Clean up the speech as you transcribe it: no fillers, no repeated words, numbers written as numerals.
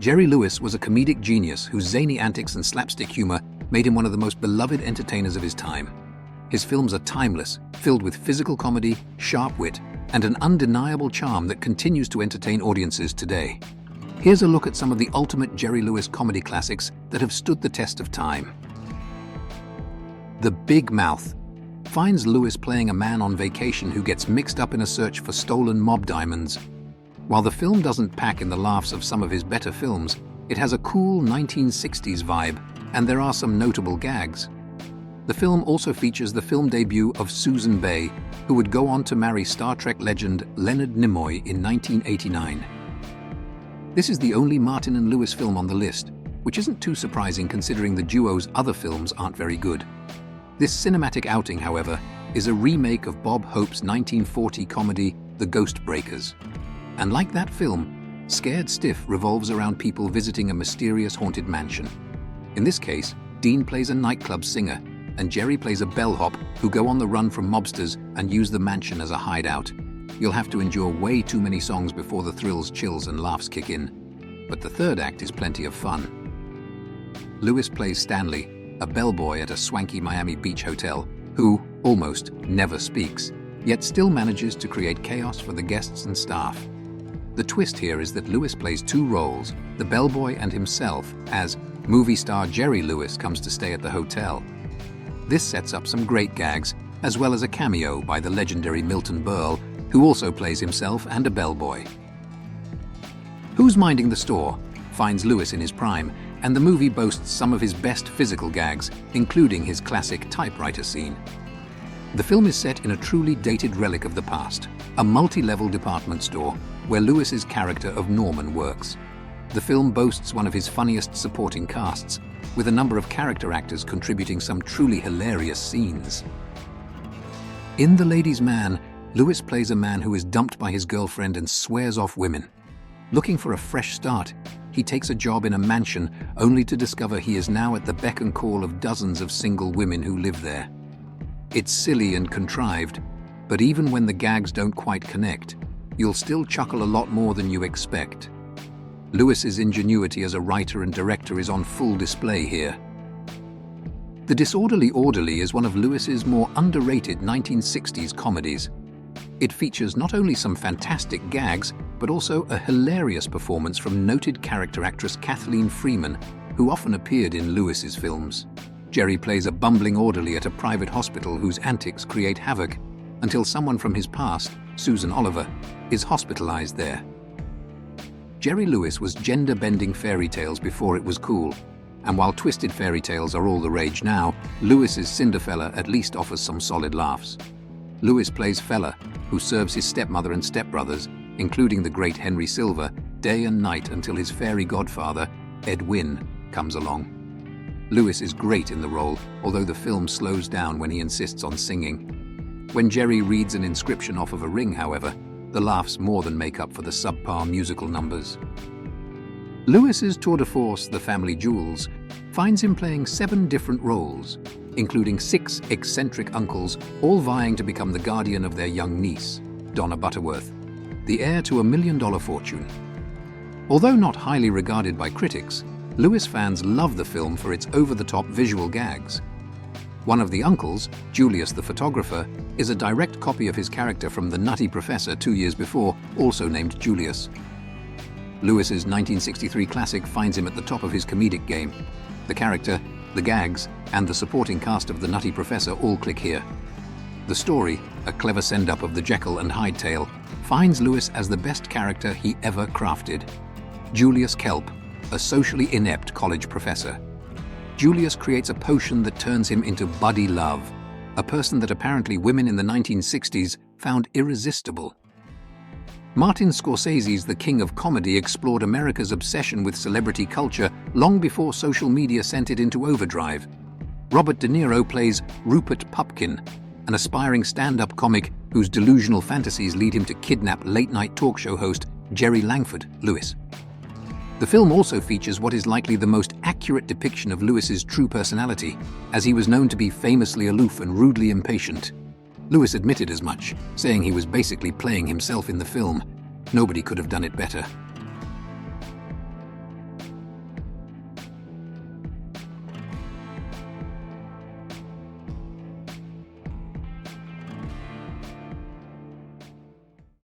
Jerry Lewis was a comedic genius whose zany antics and slapstick humor made him one of the most beloved entertainers of his time. His films are timeless, filled with physical comedy, sharp wit, and an undeniable charm that continues to entertain audiences today. Here's a look at some of the ultimate Jerry Lewis comedy classics that have stood the test of time. The Big Mouth finds Lewis playing a man on vacation who gets mixed up in a search for stolen mob diamonds. While the film doesn't pack in the laughs of some of his better films, it has a cool 1960s vibe, and there are some notable gags. The film also features the film debut of Susan Bay, who would go on to marry Star Trek legend Leonard Nimoy in 1989. This is the only Martin and Lewis film on the list, which isn't too surprising considering the duo's other films aren't very good. This cinematic outing, however, is a remake of Bob Hope's 1940 comedy The Ghost Breakers. And like that film, Scared Stiff revolves around people visiting a mysterious haunted mansion. In this case, Dean plays a nightclub singer, and Jerry plays a bellhop who go on the run from mobsters and use the mansion as a hideout. You'll have to endure way too many songs before the thrills, chills, and laughs kick in. But the third act is plenty of fun. Lewis plays Stanley, a bellboy at a swanky Miami Beach hotel, who almost never speaks, yet still manages to create chaos for the guests and staff. The twist here is that Lewis plays two roles, the bellboy and himself, as movie star Jerry Lewis comes to stay at the hotel. This sets up some great gags, as well as a cameo by the legendary Milton Berle, who also plays himself and a bellboy. Who's Minding the Store finds Lewis in his prime, and the movie boasts some of his best physical gags, including his classic typewriter scene. The film is set in a truly dated relic of the past, a multi-level department store where Lewis's character of Norman works. The film boasts one of his funniest supporting casts, with a number of character actors contributing some truly hilarious scenes. In The Ladies' Man, Lewis plays a man who is dumped by his girlfriend and swears off women. Looking for a fresh start, he takes a job in a mansion only to discover he is now at the beck and call of dozens of single women who live there. It's silly and contrived, but even when the gags don't quite connect, you'll still chuckle a lot more than you expect. Lewis's ingenuity as a writer and director is on full display here. The Disorderly Orderly is one of Lewis's more underrated 1960s comedies. It features not only some fantastic gags, but also a hilarious performance from noted character actress Kathleen Freeman, who often appeared in Lewis's films. Jerry plays a bumbling orderly at a private hospital whose antics create havoc, until someone from his past, Susan Oliver, is hospitalized there. Jerry Lewis was gender-bending fairy tales before it was cool, and while twisted fairy tales are all the rage now, Lewis's Cinderfella at least offers some solid laughs. Lewis plays Fella, who serves his stepmother and stepbrothers, including the great Henry Silver, day and night until his fairy godfather, Ed Wynn, comes along. Lewis is great in the role, although the film slows down when he insists on singing. When Jerry reads an inscription off of a ring, however, the laughs more than make up for the subpar musical numbers. Lewis's tour de force, The Family Jewels, finds him playing 7 different roles, including 6 eccentric uncles, all vying to become the guardian of their young niece, Donna Butterworth, the heir to $1 million fortune. Although not highly regarded by critics, Lewis fans love the film for its over-the-top visual gags. One of the uncles, Julius the photographer, is a direct copy of his character from the Nutty Professor 2 years before, also named Julius. Lewis's 1963 classic finds him at the top of his comedic game. The character, the gags, and the supporting cast of the Nutty Professor all click here. The story, a clever send-up of the Jekyll and Hyde tale, finds Lewis as the best character he ever crafted. Julius Kelp, a socially inept college professor. Julius creates a potion that turns him into Buddy Love, a person that apparently women in the 1960s found irresistible. Martin Scorsese's The King of Comedy explored America's obsession with celebrity culture long before social media sent it into overdrive. Robert De Niro plays Rupert Pupkin, an aspiring stand-up comic whose delusional fantasies lead him to kidnap late-night talk show host Jerry Langford Lewis. The film also features what is likely the most accurate depiction of Lewis's true personality, as he was known to be famously aloof and rudely impatient. Lewis admitted as much, saying he was basically playing himself in the film. Nobody could have done it better.